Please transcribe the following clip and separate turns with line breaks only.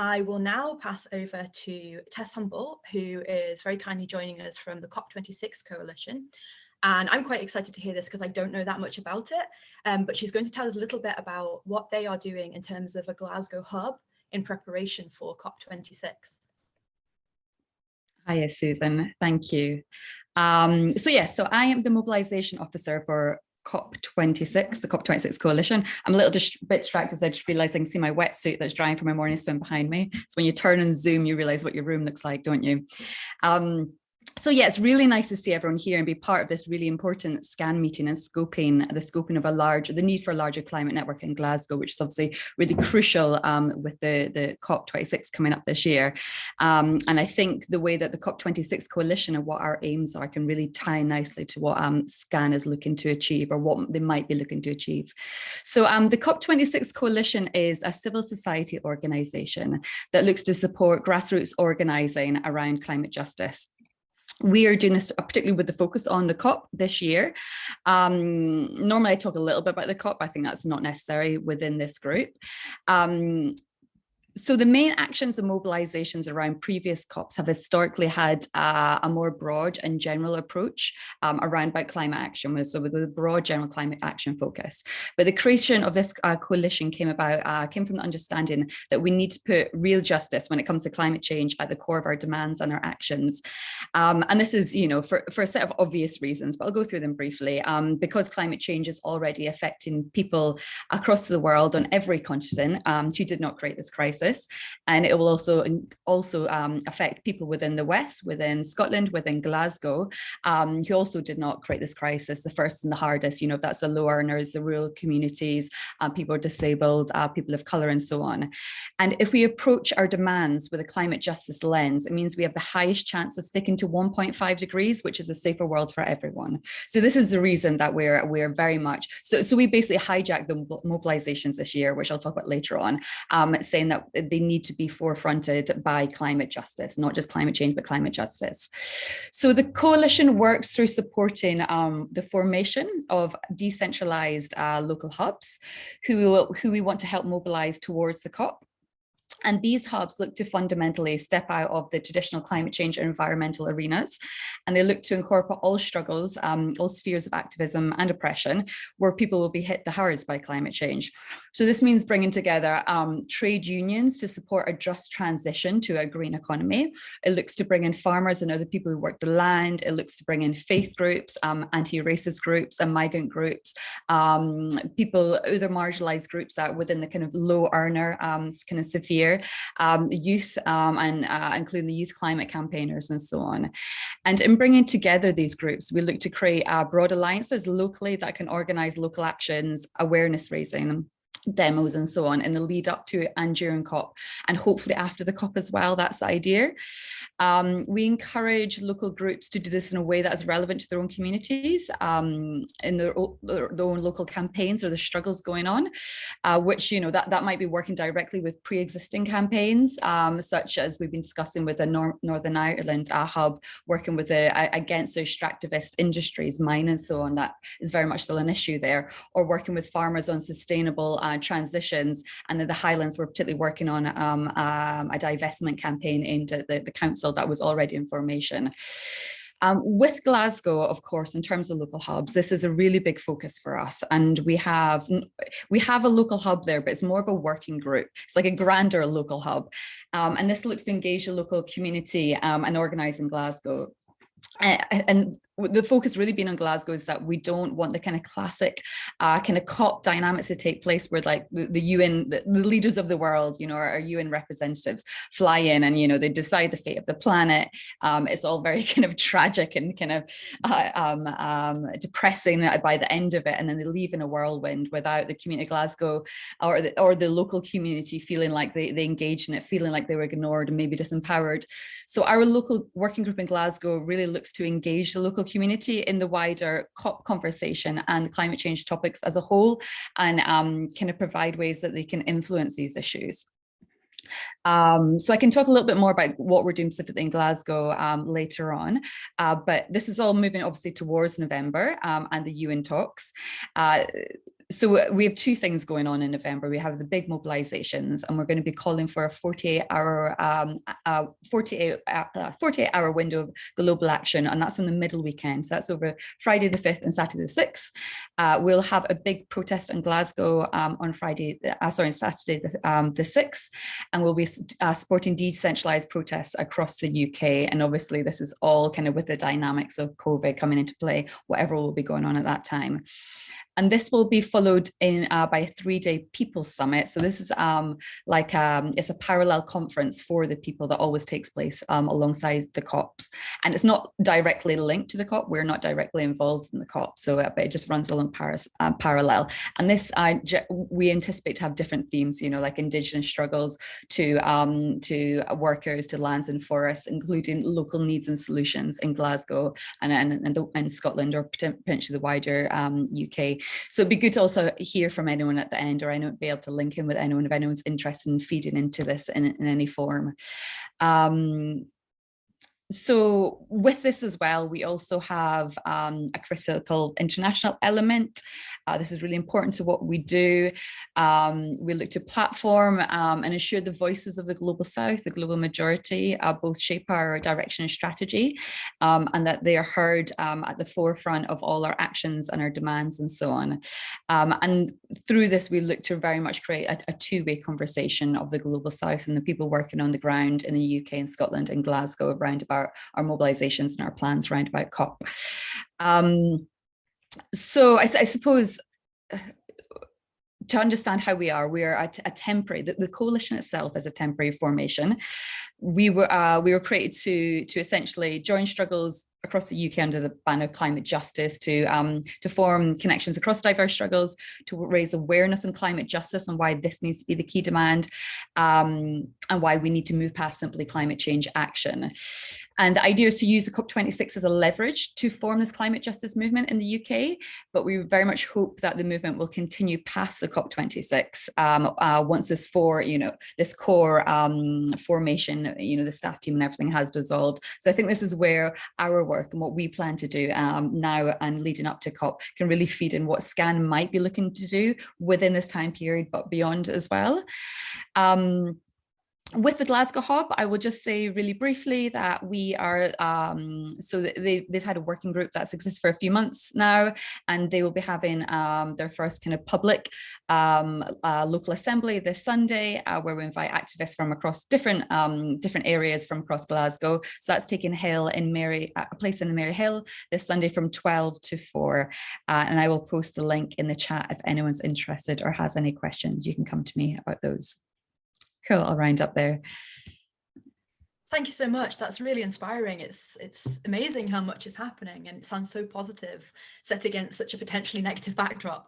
I will now pass over to Tess Humble, who is very kindly joining us from the COP26 Coalition. And I'm quite excited to hear this because I don't know that much about it, but she's going to tell us a little bit about what they are doing in terms of a Glasgow hub in preparation for COP26.
Hiya, Susan. Thank you. So I am the Mobilisation Officer for COP26, the COP26 Coalition. I'm a little bit distracted as I just realised I can see my wetsuit that's drying from my morning swim behind me. So when you turn and zoom, you realise what your room looks like, don't you? So yeah, it's really nice to see everyone here and be part of this really important SCCAN meeting and the scoping of the need for a larger climate network in Glasgow, which is obviously really crucial with the COP26 coming up this year. And I think the way that the COP26 Coalition and what our aims are can really tie nicely to what SCCAN is looking to achieve, or what they might be looking to achieve. So the COP26 Coalition is a civil society organisation that looks to support grassroots organising around climate justice. We are doing this particularly with the focus on the COP this year. Normally I talk a little bit about the COP. I think that's not necessary within this group. So the main actions and mobilisations around previous COPs have historically had a more broad and general approach around about climate action, with a broad general climate action focus. But the creation of this coalition came from the understanding that we need to put real justice when it comes to climate change at the core of our demands and our actions. And this is, for a set of obvious reasons, but I'll go through them briefly. Because climate change is already affecting people across the world on every continent who did not create this crisis. And it will also affect people within the West, within Scotland, within Glasgow, who also did not create this crisis, the first and the hardest. That's the low earners, the rural communities, people are disabled, people of colour, and so on. And if we approach our demands with a climate justice lens, it means we have the highest chance of sticking to 1.5 degrees, which is a safer world for everyone. So this is the reason that we're very much so we basically hijacked the mobilisations this year, which I'll talk about later on, saying that they need to be forefronted by climate justice, not just climate change, but climate justice. So the coalition works through supporting the formation of decentralized local hubs who we want to help mobilize towards the COP. And these hubs look to fundamentally step out of the traditional climate change and environmental arenas, and they look to incorporate all struggles, all spheres of activism and oppression where people will be hit the hardest by climate change. So this means bringing together trade unions to support a just transition to a green economy. It looks to bring in farmers and other people who work the land. It looks to bring in faith groups, anti-racist groups and migrant groups, people, other marginalized groups that within the kind of low earner kind of sphere, youth, and including the youth climate campaigners and so on. And in bringing together these groups, we look to create broad alliances locally that can organize local actions, awareness raising, demos and so on in the lead up to and during COP, and hopefully after the COP as well. That's the idea. We encourage local groups to do this in a way that is relevant to their own communities, in their own local campaigns or the struggles going on, which, that might be working directly with pre-existing campaigns, such as we've been discussing with the Northern Ireland hub, working with against those extractivist industries, mine and so on. That is very much still an issue there, or working with farmers on sustainable transitions. And then the Highlands were particularly working on a divestment campaign aimed at the council that was already in formation. With Glasgow, of course, in terms of local hubs, this is a really big focus for us. And we have a local hub there, but it's more of a working group. It's like a grander local hub. And this looks to engage the local community and organise in Glasgow. And the focus really being on Glasgow is that we don't want the kind of classic kind of COP dynamics to take place where like the UN, the leaders of the world, our UN representatives fly in and, they decide the fate of the planet. It's all very kind of tragic and kind of depressing by the end of it. And then they leave in a whirlwind without the community of Glasgow or the local community feeling like they engaged in it, feeling like they were ignored and maybe disempowered. So our local working group in Glasgow really looks to engage the local community in the wider COP conversation and climate change topics as a whole, and kind of provide ways that they can influence these issues. So I can talk a little bit more about what we're doing specifically in Glasgow later on, but this is all moving obviously towards November and the UN talks. So we have two things going on in November. We have the big mobilizations, and we're going to be calling for a 48-hour window of global action, and that's in the middle weekend. So that's over Friday the 5th and Saturday the 6th. We'll have a big protest in Glasgow on Saturday the 6th, and we'll be supporting decentralized protests across the UK. And obviously, this is all kind of with the dynamics of COVID coming into play, whatever will be going on at that time. And this will be followed in by a 3-day People's Summit. So this is it's a parallel conference for the people that always takes place alongside the COPs. And it's not directly linked to the COP. We're not directly involved in the COP, but it just runs along parallel. And this, we anticipate to have different themes, like Indigenous struggles to workers, to lands and forests, including local needs and solutions in Glasgow and Scotland, or potentially the wider UK. So it'd be good to also hear from anyone at the end, or I know be able to link in with anyone if anyone's interested in feeding into this in any form. So with this as well, we also have a critical international element. This is really important to what we do. We look to platform and ensure the voices of the Global South, the global majority, both shape our direction and strategy, and that they are heard at the forefront of all our actions and our demands and so on. And through this, we look to very much create a two-way conversation of the Global South and the people working on the ground in the UK and Scotland and Glasgow around about our mobilizations and our plans around about COP. So I suppose to understand how we are at a temporary, the coalition itself is a temporary formation. We were created to essentially join struggles across the UK under the banner of climate justice, to form connections across diverse struggles, to raise awareness on climate justice and why this needs to be the key demand, and why we need to move past simply climate change action. And the idea is to use the COP26 as a leverage to form this climate justice movement in the UK, but we very much hope that the movement will continue past the COP26 once this core formation, the staff team and everything has dissolved. So I think this is where our work and what we plan to do now and leading up to COP can really feed in what SCCAN might be looking to do within this time period, but beyond as well. With the Glasgow Hub, I will just say really briefly that we are, they've had a working group that's existed for a few months now, and they will be having their first kind of public local assembly this Sunday, where we invite activists from across different areas from across Glasgow. So that's taking a place in Maryhill this Sunday from 12 to 4. And I will post the link in the chat if anyone's interested or has any questions. You can come to me about those. Cool, I'll round up there.
Thank you so much. That's really inspiring. It's amazing how much is happening, and it sounds so positive set against such a potentially negative backdrop.